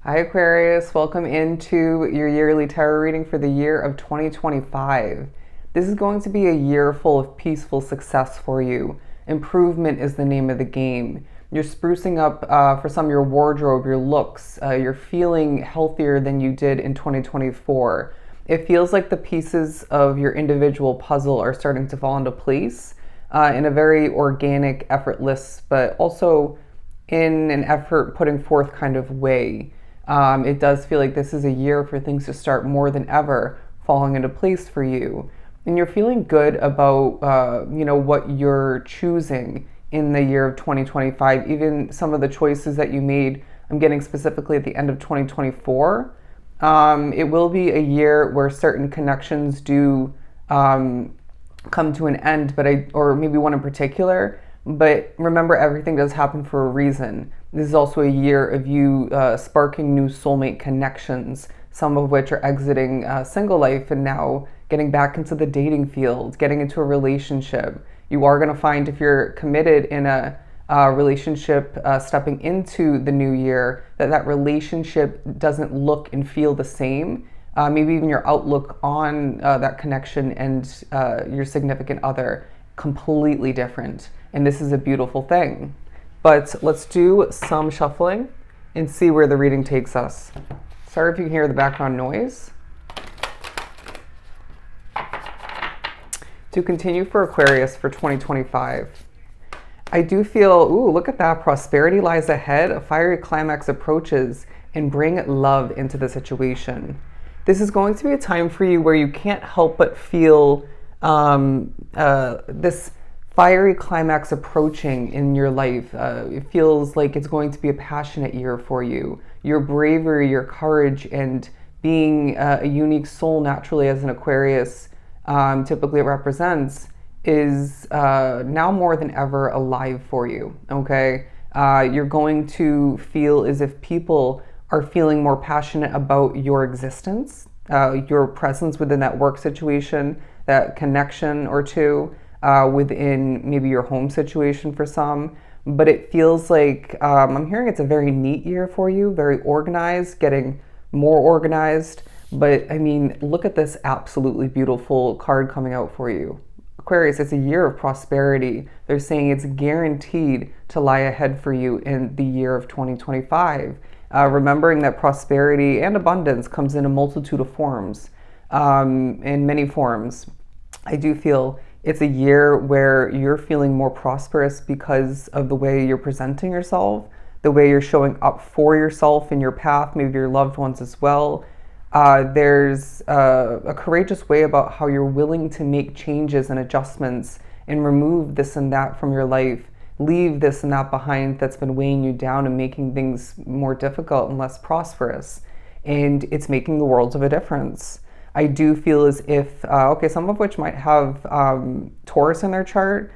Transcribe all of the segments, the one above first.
Hi Aquarius, welcome into your yearly tarot reading for the year of 2025. This is going to be a year full of peaceful success for you. Improvement is the name of the game. You're sprucing up for some of your wardrobe, your looks. You're feeling healthier than you did in 2024. It feels like the pieces of your individual puzzle are starting to fall into place in a very organic, effortless, but also in an effort putting forth kind of way. It does feel like this is a year for things to start more than ever falling into place for you. And you're feeling good about, what you're choosing in the year of 2025. Even some of the choices that you made, I'm getting specifically at the end of 2024. It will be a year where certain connections do come to an end, or maybe one in particular. But remember, everything does happen for a reason. This is also a year of you sparking new soulmate connections, some of which are exiting single life and now getting back into the dating field, getting into a relationship. You are going to find, if you're committed in a relationship stepping into the new year, that relationship doesn't look and feel the same. Maybe even your outlook on that connection and your significant other completely different. And this is a beautiful thing. But let's do some shuffling and see where the reading takes us. Sorry if you can hear the background noise. To continue for Aquarius for 2025, I do feel, look at that. Prosperity lies ahead, a fiery climax approaches, and bring love into the situation. This is going to be a time for you where you can't help but feel this fiery climax approaching in your life. It feels like it's going to be a passionate year for you. Your bravery, your courage, and being a unique soul naturally as an Aquarius typically represents is now more than ever alive for you, okay? You're going to feel as if people are feeling more passionate about your existence, your presence within that work situation, that connection or two, within maybe your home situation for some. But it feels like I'm hearing it's a very neat year for you, very organized, getting more organized. But I mean, look at this absolutely beautiful card coming out for you. Aquarius, it's a year of prosperity. They're saying it's guaranteed to lie ahead for you in the year of 2025. Remembering that prosperity and abundance comes in a multitude of forms, in many forms. I do feel it's a year where you're feeling more prosperous because of the way you're presenting yourself, the way you're showing up for yourself in your path, maybe your loved ones as well. There's a courageous way about how you're willing to make changes and adjustments and remove this and that from your life, leave this and that behind that's been weighing you down and making things more difficult and less prosperous. And it's making the world of a difference. I do feel as if, some of which might have Taurus in their chart,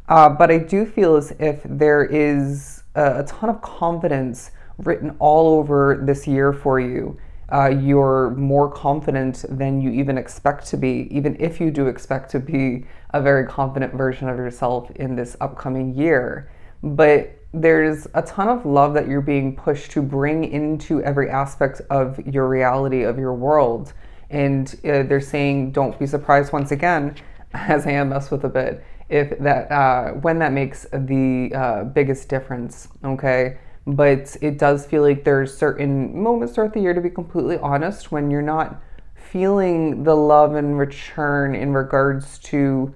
but I do feel as if there is a ton of confidence written all over this year for you. You're more confident than you even expect to be, even if you do expect to be a very confident version of yourself in this upcoming year. But there's a ton of love that you're being pushed to bring into every aspect of your reality, of your world. And they're saying, don't be surprised once again, as I am messed with a bit, if that when that makes the biggest difference, okay? But it does feel like there's certain moments throughout the year, to be completely honest, when you're not feeling the love and return in regards to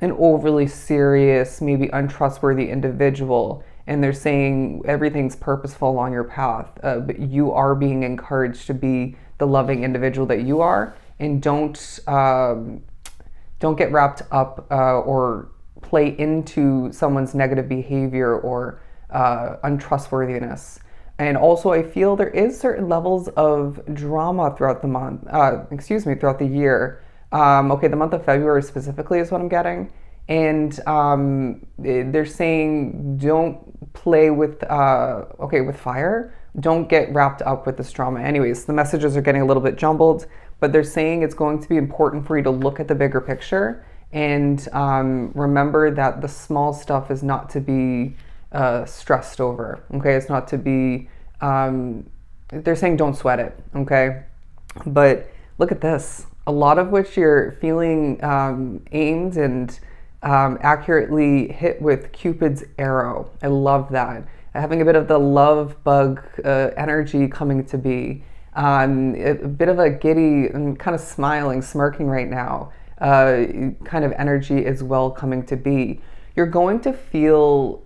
an overly serious, maybe untrustworthy individual. And they're saying everything's purposeful along your path, but you are being encouraged to be the loving individual that you are, and don't get wrapped up or play into someone's negative behavior or untrustworthiness. And also, I feel there is certain levels of drama throughout the month. Throughout the year. The month of February specifically is what I'm getting. And they're saying don't play with fire. Don't get wrapped up with this drama. Anyways, the messages are getting a little bit jumbled, but they're saying it's going to be important for you to look at the bigger picture and remember that the small stuff is not to be stressed over. Okay, it's not to be they're saying don't sweat it, okay? But look at this. A lot of which you're feeling aimed and accurately hit with Cupid's arrow. I love that. Having a bit of the love bug energy coming to be. A bit of a giddy and kind of smiling, smirking right now kind of energy as well coming to be. You're going to feel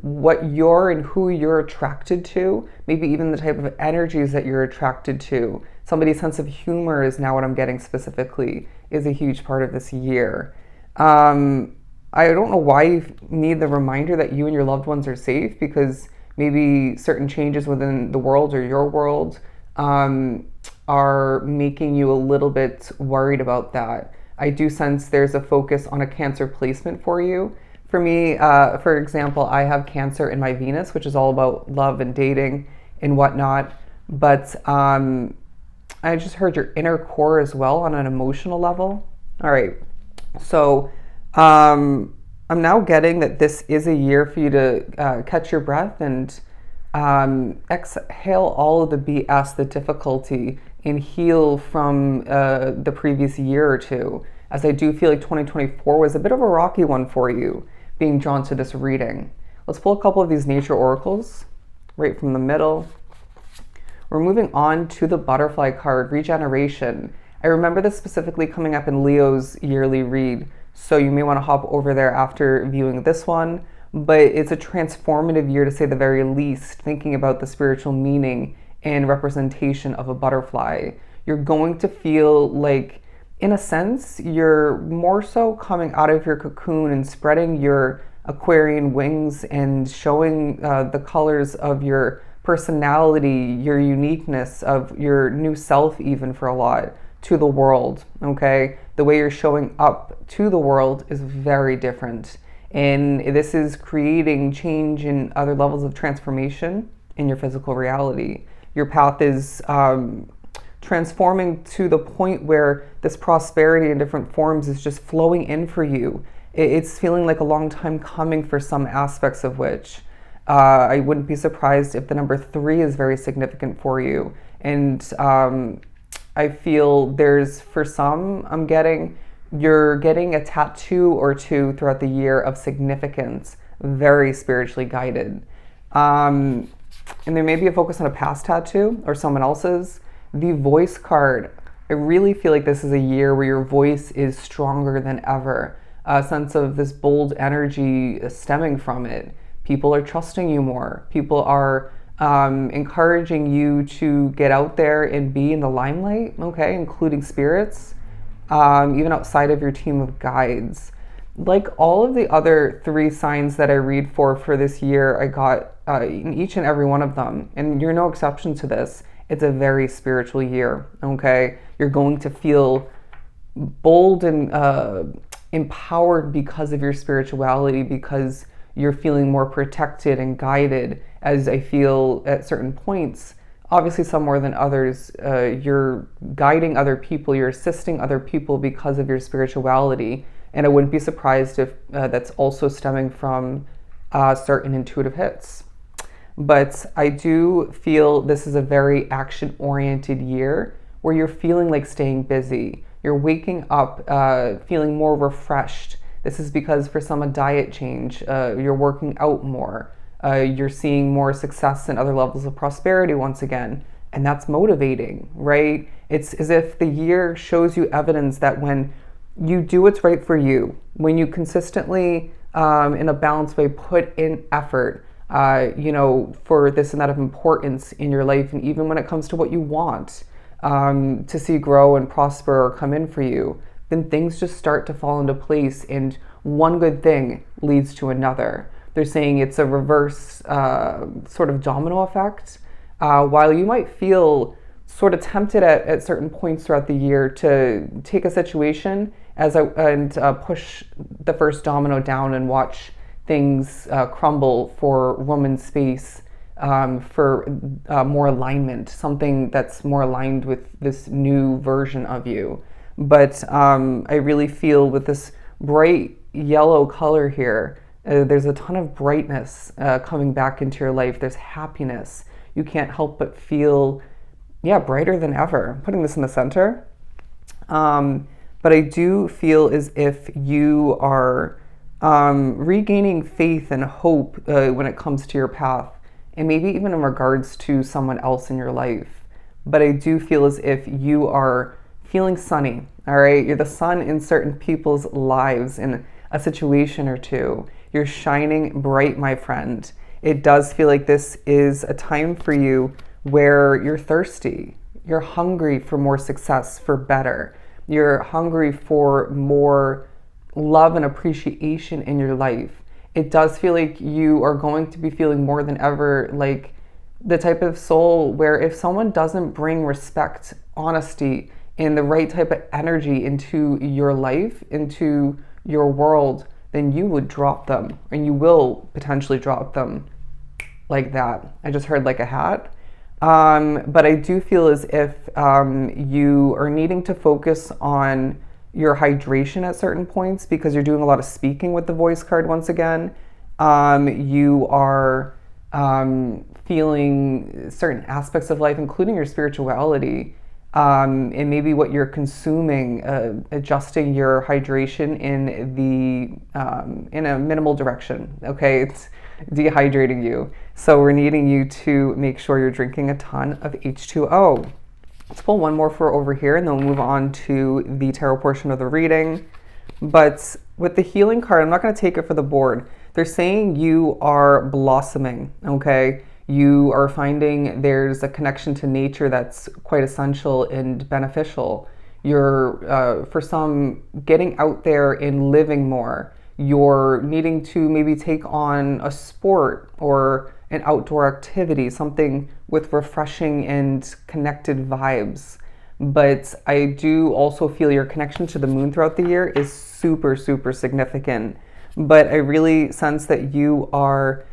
what you're and who you're attracted to, maybe even the type of energies that you're attracted to. Somebody's sense of humor is now what I'm getting specifically, is a huge part of this year. I don't know why you need the reminder that you and your loved ones are safe, because maybe certain changes within the world or your world are making you a little bit worried about that. I do sense there's a focus on a Cancer placement for you. For me, for example, I have Cancer in my Venus, which is all about love and dating and whatnot. But I just heard your inner core as well on an emotional level. All right. So I'm now getting that this is a year for you to catch your breath and exhale all of the BS, the difficulty, and heal from the previous year or two. As I do feel like 2024 was a bit of a rocky one for you, being drawn to this reading. Let's pull a couple of these nature oracles right from the middle. We're moving on to the butterfly card, regeneration. I remember this specifically coming up in Leo's yearly read, so you may want to hop over there after viewing this one. But it's a transformative year, to say the very least, thinking about the spiritual meaning and representation of a butterfly. You're going to feel like, in a sense, you're more so coming out of your cocoon and spreading your Aquarian wings and showing the colors of your personality, your uniqueness, of your new self, even for a lot, to the world, okay? The way you're showing up to the world is very different. And this is creating change in other levels of transformation in your physical reality. Your path is transforming to the point where this prosperity in different forms is just flowing in for you. It's feeling like a long time coming for some aspects of which. I wouldn't be surprised if the number 3 is very significant for you. And I feel there's, for some, you're getting a tattoo or two throughout the year of significance, very spiritually guided. And there may be a focus on a past tattoo or someone else's. The voice card, I really feel like this is a year where your voice is stronger than ever. A sense of this bold energy stemming from it. People are trusting you more. People are encouraging you to get out there and be in the limelight, okay, including spirits, even outside of your team of guides. Like all of the other 3 signs that I read for this year, I got in each and every one of them, and you're no exception to this. It's a very spiritual year, okay? You're going to feel bold and empowered because of your spirituality, because you're feeling more protected and guided, as I feel at certain points. Obviously, some more than others. You're guiding other people, you're assisting other people because of your spirituality. And I wouldn't be surprised if that's also stemming from certain intuitive hits. But I do feel this is a very action-oriented year where you're feeling like staying busy. You're waking up feeling more refreshed. This is because for some, a diet change, you're working out more. You're seeing more success and other levels of prosperity once again. And that's motivating, right? It's as if the year shows you evidence that when you do what's right for you, when you consistently, in a balanced way, put in effort, for this and that of importance in your life, and even when it comes to what you want to see grow and prosper or come in for you, then things just start to fall into place, and one good thing leads to another. They're saying it's a reverse sort of domino effect. While you might feel sort of tempted at certain points throughout the year to take a situation and push the first domino down and watch things crumble for woman's space, for more alignment, something that's more aligned with this new version of you. But I really feel with this bright yellow color here, there's a ton of brightness coming back into your life. There's happiness. you can't help but feel, yeah, brighter than ever. I'm putting this in the center. But I do feel as if you are regaining faith and hope when it comes to your path, and maybe even in regards to someone else in your life. But I do feel as if you are feeling sunny, all right? You're the sun in certain people's lives in a situation or two. You're shining bright, my friend. It does feel like this is a time for you where you're thirsty. You're hungry for more success, for better. You're hungry for more love and appreciation in your life. It does feel like you are going to be feeling more than ever like the type of soul where if someone doesn't bring respect, honesty, and the right type of energy into your life, into your world, then you would drop them, and you will potentially drop them like that. I just heard like a hat. But I do feel as if you are needing to focus on your hydration at certain points because you're doing a lot of speaking with the voice card once again. You are feeling certain aspects of life, including your spirituality, and maybe what you're consuming, adjusting your hydration in a minimal direction. Okay, it's dehydrating you. So we're needing you to make sure you're drinking a ton of H2O. Let's pull one more for over here, and then we'll move on to the tarot portion of the reading. But with the healing card, I'm not going to take it for the board. They're saying you are blossoming, okay? You are finding there's a connection to nature that's quite essential and beneficial. You're, for some, getting out there and living more. You're needing to maybe take on a sport or an outdoor activity, something with refreshing and connected vibes. But I do also feel your connection to the moon throughout the year is super, super significant. But I really sense that you are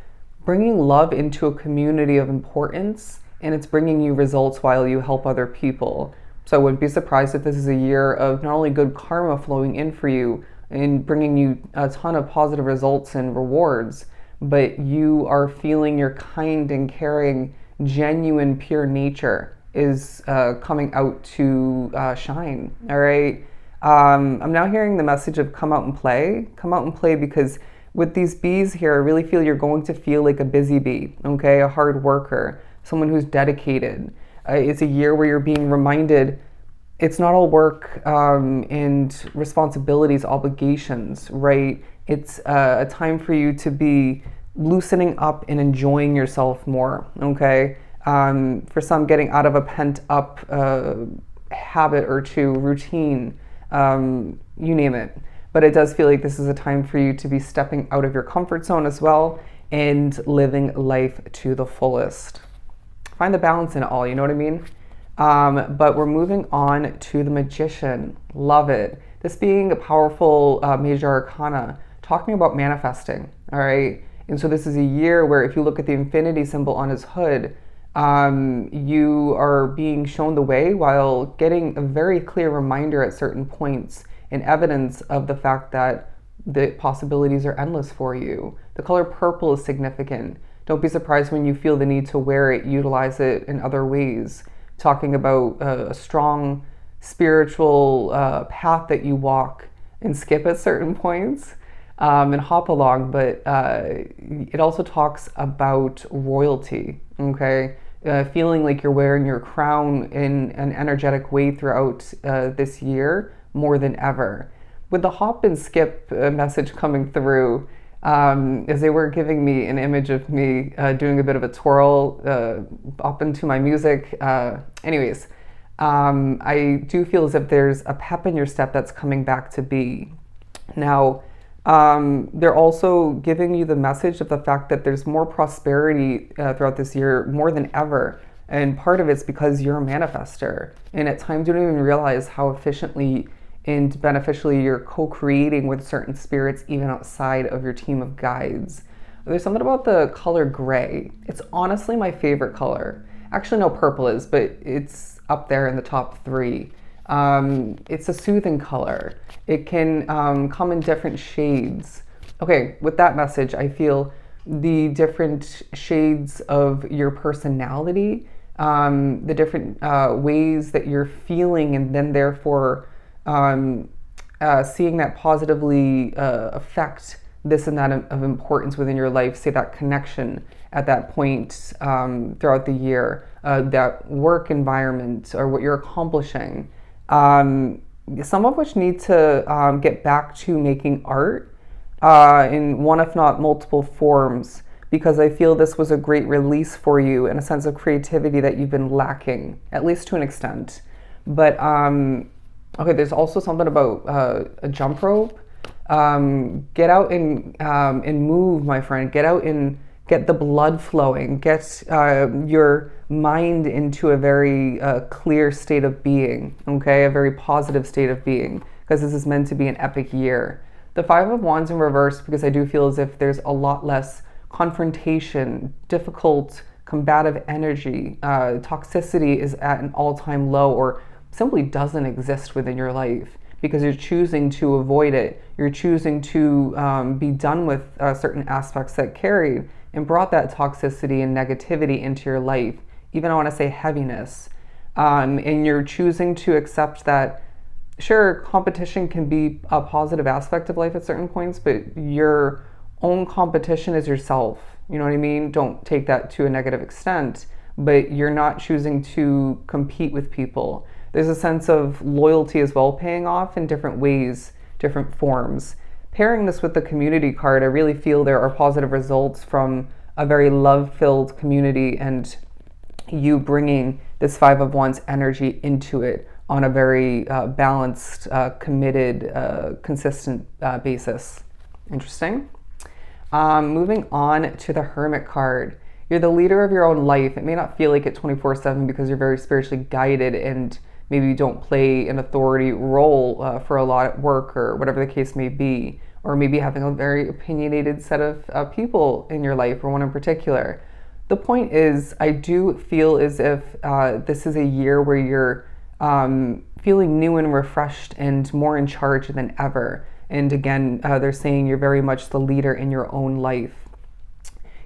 bringing love into a community of importance, and it's bringing you results while you help other people. So I wouldn't be surprised if this is a year of not only good karma flowing in for you and bringing you a ton of positive results and rewards, but you are feeling your kind and caring, genuine, pure nature is coming out to shine, all right? I'm now hearing the message of come out and play. Come out and play, because with these bees here, I really feel you're going to feel like a busy bee, okay? A hard worker, someone who's dedicated. It's a year where you're being reminded it's not all work and responsibilities, obligations, right? It's a time for you to be loosening up and enjoying yourself more, okay? For some, getting out of a pent up habit or two, routine, you name it. But it does feel like this is a time for you to be stepping out of your comfort zone as well and living life to the fullest. Find the balance in it all, you know what I mean? But we're moving on to the Magician. Love it. This being a powerful major arcana, talking about manifesting, all right? And so this is a year where if you look at the infinity symbol on his hood, you are being shown the way while getting a very clear reminder at certain points and evidence of the fact that the possibilities are endless for you. The color purple is significant. Don't be surprised when you feel the need to wear it, utilize it in other ways. Talking about a strong spiritual path that you walk and skip at certain points and hop along, but it also talks about royalty, okay? Feeling like you're wearing your crown in an energetic way throughout this year more than ever. With the hop and skip message coming through, as they were giving me an image of me doing a bit of a twirl up into my music. Anyways, I do feel as if there's a pep in your step that's coming back to be. Now, they're also giving you the message of the fact that there's more prosperity throughout this year more than ever. And part of it's because you're a manifester. And at times you don't even realize how efficiently and beneficially you're co-creating with certain spirits even outside of your team of guides. There's something about the color gray. It's honestly my favorite color. Actually, no, purple is, but it's up there in the top 3. It's a soothing color. It can come in different shades. Okay, with that message, I feel the different shades of your personality, the different ways that you're feeling, and then therefore seeing that positively affect this and that of importance within your life, say that connection at that point throughout the year, that work environment or what you're accomplishing. Some of which need to get back to making art in one, if not multiple forms, because I feel this was a great release for you and a sense of creativity that you've been lacking, at least to an extent. But okay, there's also something about a jump rope. Get out and move, my friend. Get out and get the blood flowing. Get your mind into a very clear state of being, okay? A very positive state of being, because this is meant to be an epic year. The Five of Wands in reverse, because I do feel as if there's a lot less confrontation, difficult, combative energy. Toxicity is at an all-time low or simply doesn't exist within your life because you're choosing to avoid it. You're choosing to be done with certain aspects that carried and brought that toxicity and negativity into your life. Even I want to say heaviness. And you're choosing to accept that, sure, competition can be a positive aspect of life at certain points, but your own competition is yourself. You know what I mean? Don't take that to a negative extent, but you're not choosing to compete with people. There's a sense of loyalty as well paying off in different ways, different forms. Pairing this with the community card, I really feel there are positive results from a very love-filled community and you bringing this Five of Wands energy into it on a very balanced, committed, consistent basis. Interesting. Moving on to the Hermit card. You're the leader of your own life. It may not feel like it 24/7 because you're very spiritually guided and maybe you don't play an authority role for a lot at work or whatever the case may be, or maybe having a very opinionated set of people in your life or one in particular. The point is, I do feel as if this is a year where you're feeling new and refreshed and more in charge than ever. And again, they're saying you're very much the leader in your own life.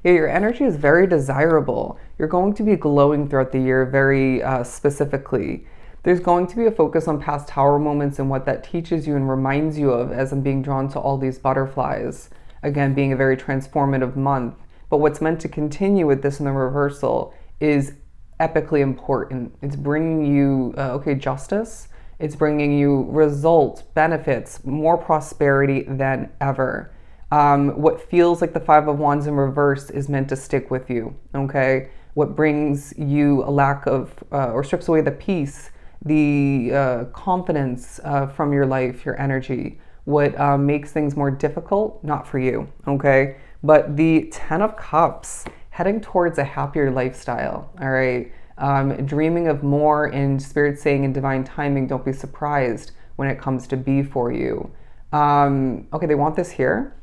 Yeah, your energy is very desirable. You're going to be glowing throughout the year very specifically. There's going to be a focus on past tower moments and what that teaches you and reminds you of as I'm being drawn to all these butterflies. Again, being a very transformative month. But what's meant to continue with this in the reversal is epically important. It's bringing you, justice. It's bringing you results, benefits, more prosperity than ever. What feels like the Five of Wands in reverse is meant to stick with you, okay? What brings you a lack of, or strips away the peace, the confidence from your life, your energy. What makes things more difficult, not for you, okay? But the Ten of Cups, heading towards a happier lifestyle, all right? Dreaming of more and Spirit saying in divine timing, don't be surprised when it comes to be for you. Okay, they want this here.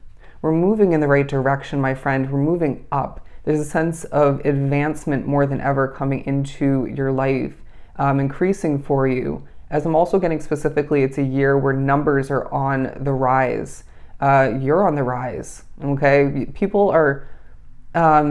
We're moving in the right direction, my friend. We're moving up. There's a sense of advancement more than ever coming into your life, increasing for you. As I'm also getting specifically, it's a year where numbers are on the rise. You're on the rise, okay? People are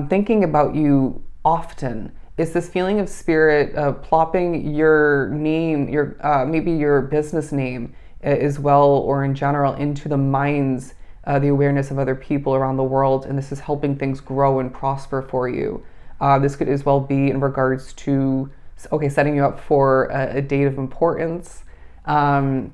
thinking about you often. It's this feeling of Spirit plopping your name, your maybe your business name as well, or in general, into the minds, the awareness of other people around the world, and this is helping things grow and prosper for you. This could as well be in regards to, setting you up for a date of importance, and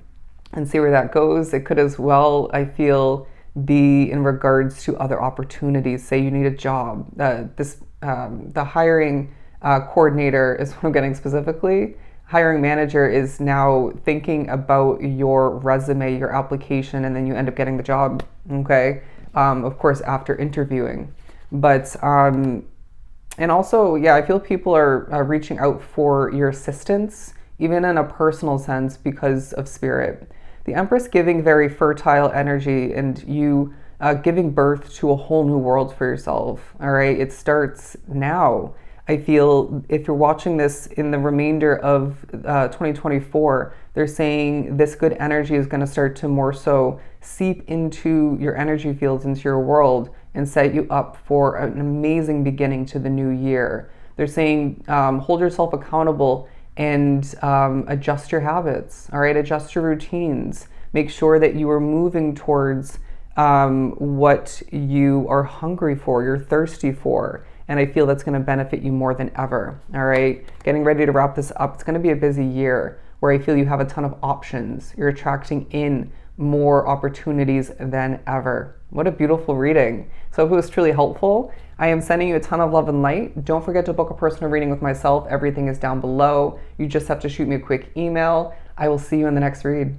see where that goes. It could as well, I feel, be in regards to other opportunities. Say you need a job. The hiring coordinator is what I'm getting specifically. Hiring manager is now thinking about your resume, your application, and then you end up getting the job, okay? Of course, after interviewing. But, and also, yeah, I feel people are reaching out for your assistance, even in a personal sense, because of Spirit. The Empress giving very fertile energy and you giving birth to a whole new world for yourself, all right? It starts now. I feel if you're watching this in the remainder of 2024, they're saying this good energy is going to start to more so seep into your energy fields, into your world, and set you up for an amazing beginning to the new year. They're saying hold yourself accountable and adjust your habits, all right? Adjust your routines. Make sure that you are moving towards what you are hungry for, you're thirsty for. And I feel that's going to benefit you more than ever, all right? Getting ready to wrap this up. It's going to be a busy year where I feel you have a ton of options. You're attracting in more opportunities than ever. What a beautiful reading. So I hope it was truly helpful. I am sending you a ton of love and light. Don't forget to book a personal reading with myself. Everything is down below. You just have to shoot me a quick email. I will see you in the next read.